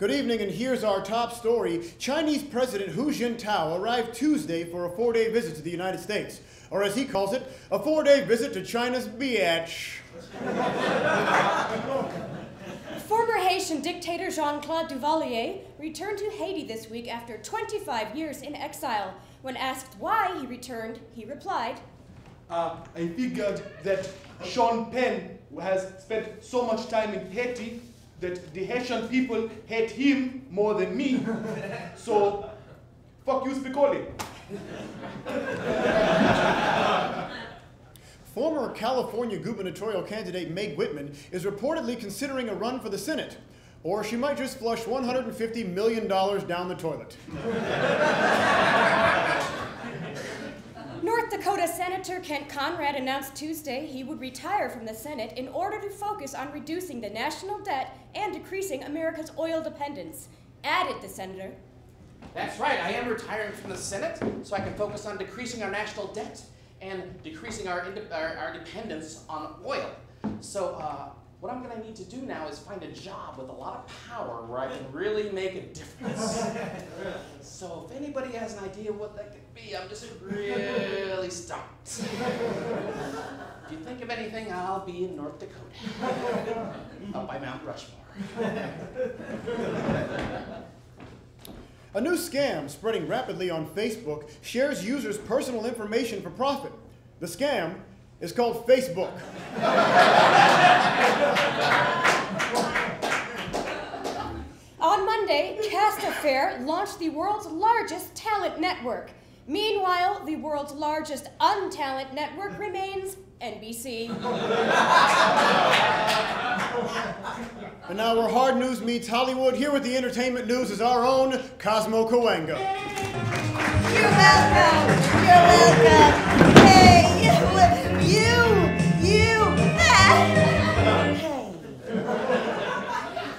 Good evening, and here's our top story. Chinese President Hu Jintao arrived Tuesday for a 4-day visit to the United States, or as he calls it, a 4-day visit to China's biatch. Former Haitian dictator Jean-Claude Duvalier returned to Haiti this week after 25 years in exile. When asked why he returned, he replied, I figured that Sean Penn has spent so much time in Haiti that the Haitian people hate him more than me. So, fuck you, Spicoli. Former California gubernatorial candidate Meg Whitman is reportedly considering a run for the Senate, or she might just flush $150 million down the toilet. North Dakota Senator Sen Conrad announced Tuesday he would retire from the Senate in order to focus on reducing the national debt and decreasing America's oil dependence. Added the senator, "That's right, I am retiring from the Senate so I can focus on decreasing our national debt and decreasing our dependence on oil. So what I'm going to need to do now is find a job with a lot of power where I can really make a difference." So if anybody has an idea what that could be, I'm just really stumped. If you think of anything, I'll be in North Dakota, up by Mount Rushmore. A new scam spreading rapidly on Facebook shares users' personal information for profit. The scam is called Facebook. On Monday, Cast Affair launched the world's largest talent network. Meanwhile, the world's largest untalent network remains NBC. And now where hard news meets Hollywood, here with the entertainment news is our own Cosmo Cawenga. You're welcome. You're welcome. Hey, you. Hey.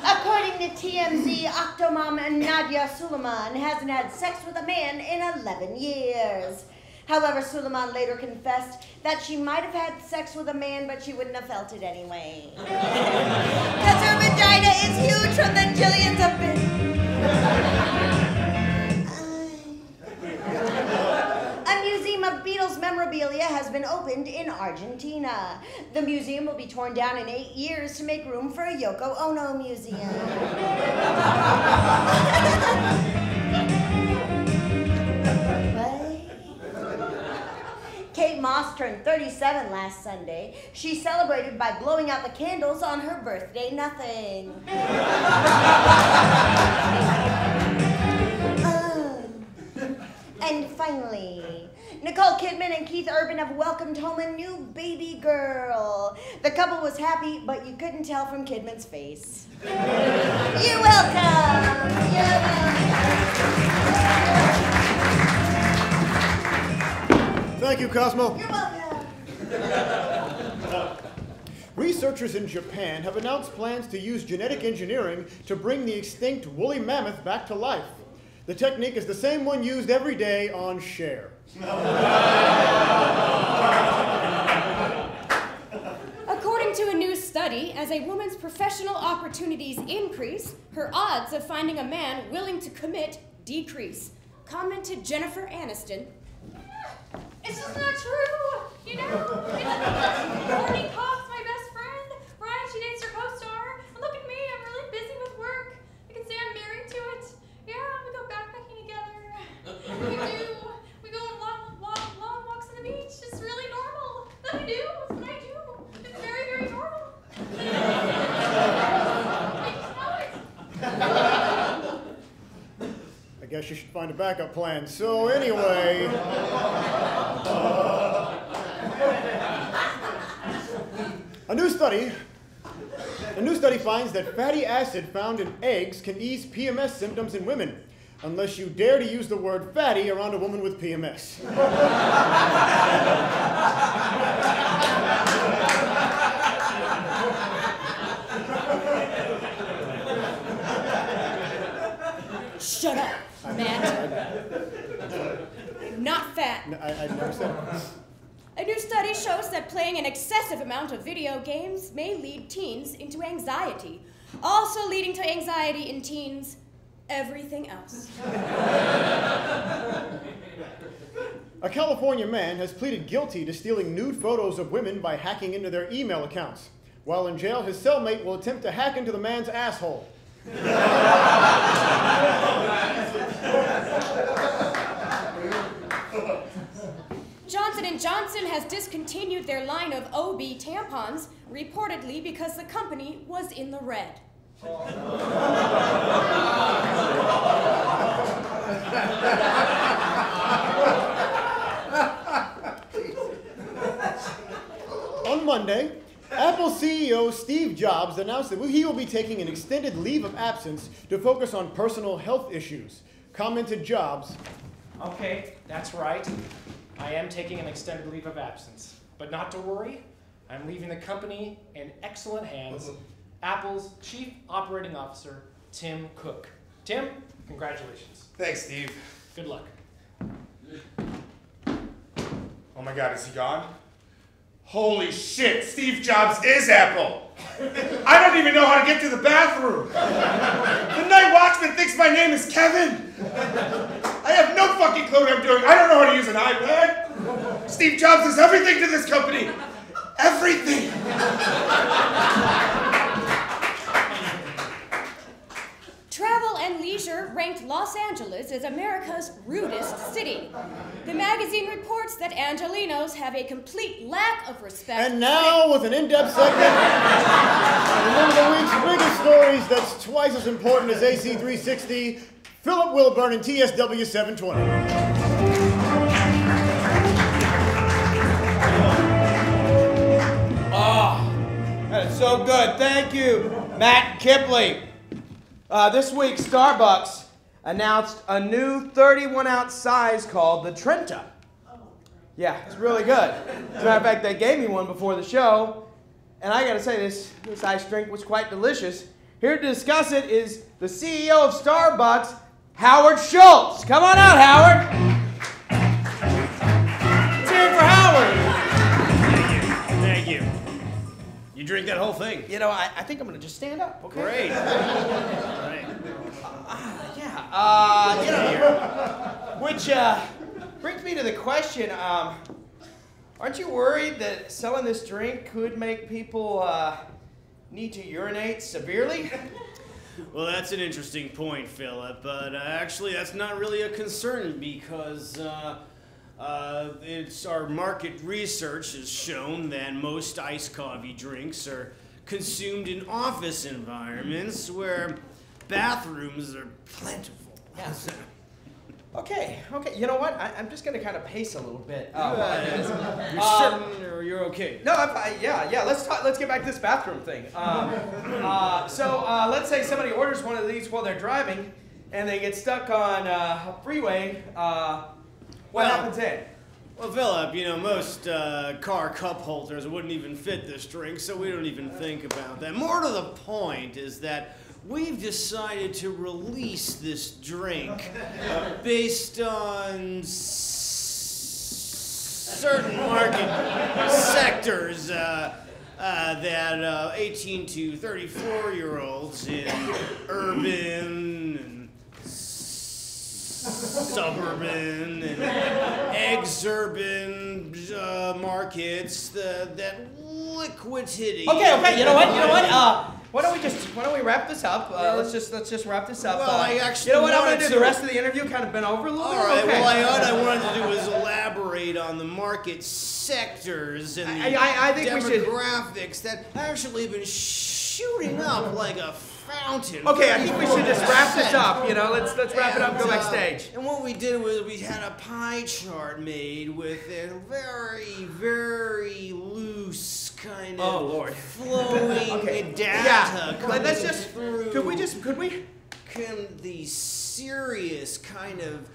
According to TMZ, Octomom and Nadia Suleiman hasn't had sex with a man in 11 years. However, Suleiman later confessed that she might have had sex with a man, but she wouldn't have felt it anyway. Because her vagina is huge from the jillions of A museum of Beatles memorabilia has been opened in Argentina. The museum will be torn down in 8 years to make room for a Yoko Ono museum. Kate Moss turned 37 last Sunday. She celebrated by blowing out the candles on her birthday nothing. And finally, Nicole Kidman and Keith Urban have welcomed home a new baby girl. The couple was happy, but you couldn't tell from Kidman's face. You're welcome. You're welcome. Thank you, Cosmo. You're welcome. Researchers in Japan have announced plans to use genetic engineering to bring the extinct woolly mammoth back to life. The technique is the same one used every day on Cher. According to a new study, as a woman's professional opportunities increase, her odds of finding a man willing to commit decrease. Commented Jennifer Aniston. It's just not true, you know? Courtney Cox, my best friend. Ryan, she dates her co-star. And look at me, I'm really busy with work. You can say I'm married to it. Yeah, we go backpacking together. We go on long walks on the beach. It's really normal. That's what we do. That's what I do. It's very, very normal. I just know it. I guess you should find a backup plan. So anyway, a new study finds that fatty acid found in eggs can ease PMS symptoms in women, unless you dare to use the word fatty around a woman with PMS. Shut up, Matt. Not fat. No, I never said it. A new study shows that playing an excessive amount of video games may lead teens into anxiety. also leading to anxiety in teens, everything else. A California man has pleaded guilty to stealing nude photos of women by hacking into their email accounts. While in jail, his cellmate will attempt to hack into the man's asshole. Johnson & Johnson has discontinued their line of OB tampons, reportedly because the company was in the red. On Monday, Apple CEO Steve Jobs announced that he will be taking an extended leave of absence to focus on personal health issues. Commented Jobs, Okay, that's right. I am taking an extended leave of absence. But not to worry, I'm leaving the company in excellent hands. Apple's Chief Operating Officer, Tim Cook. Tim, congratulations. Thanks, Steve. Good luck. Oh my God, is he gone? Holy shit, Steve Jobs is Apple. I don't even know how to get to the bathroom. The night watchman thinks my name is Kevin. I have no fucking clue what I'm doing. I don't know how to use an iPad. Steve Jobs is everything to this company. Everything. Travel and Leisure ranked Los Angeles as America's rudest city. The magazine reports that Angelinos have a complete lack of respect. and now with an in-depth segment, and one of the week's biggest stories that's twice as important as AC 360, Philip Wilburn and TSW 720. Oh, that is so good. Thank you, Matt Kipley. This week, Starbucks announced a new 31-ounce size called the Trenta. Yeah, it's really good. As a matter of fact, they gave me one before the show, and I gotta say, this iced drink was quite delicious. Here to discuss it is the CEO of Starbucks, Howard Schultz. Come on out, Howard. Let's hear it for Howard. Thank you. You drink that whole thing? You know, I think I'm gonna just stand up, okay? Great. Right. Which brings me to the question, aren't you worried that selling this drink could make people need to urinate severely? Well, that's an interesting point, Philip, but actually that's not really a concern because it's our market research has shown that most iced coffee drinks are consumed in office environments where bathrooms are plentiful. Yes. Okay. You know what? I'm just gonna kind of pace a little bit. You're certain, or you're okay? No, yeah. Let's get back to this bathroom thing. So let's say somebody orders one of these while they're driving, and they get stuck on a freeway. What happens then? Well, Philip, you know, most car cup holders wouldn't even fit this drink, so we don't even think about that. More to the point is that we've decided to release this drink based on certain market sectors that 18 to 34-year-olds in urban and suburban and exurban markets that liquidity. Okay. You know what? Why don't we wrap this up? Let's just wrap this up. Well, I actually you know what I'm wanted gonna do? The rest of the interview kind of been over a little bit. All right. Okay. Well, what I wanted to do is elaborate on the market sectors and the I think we should. demographics that actually have been shooting up like a fountain. Okay, I think we should just wrap this up. You know, let's wrap it up and go backstage. And what we did was we had a pie chart made with a very, very loose kind of flowing data. Let's just. Through. Could we? Can the serious kind of,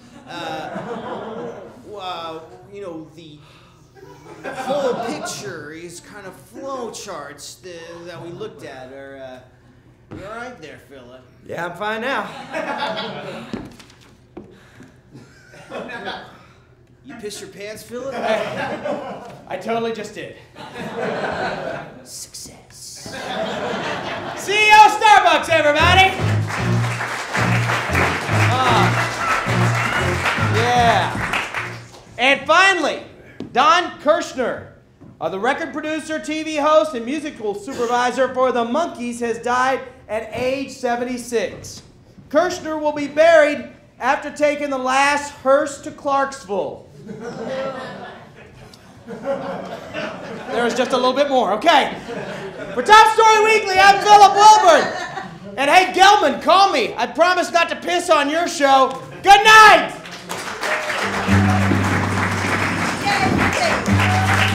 the whole picture is kind of flow charts that we looked at are. You all right there, Philip? Yeah, I'm fine now. You pissed your pants, Philip? I totally just did. Success. CEO Starbucks! Starbucks, everybody! Yeah. And finally, Don Kirschner, the record producer, TV host, and musical supervisor for the Monkees, has died at age 76. Kirschner will be buried after taking the last hearse to Clarksville. There was just a little bit more. Okay. For Top Story Weekly, I'm Philip Wilburn. And hey, Gelman, call me. I promise not to piss on your show. Good night!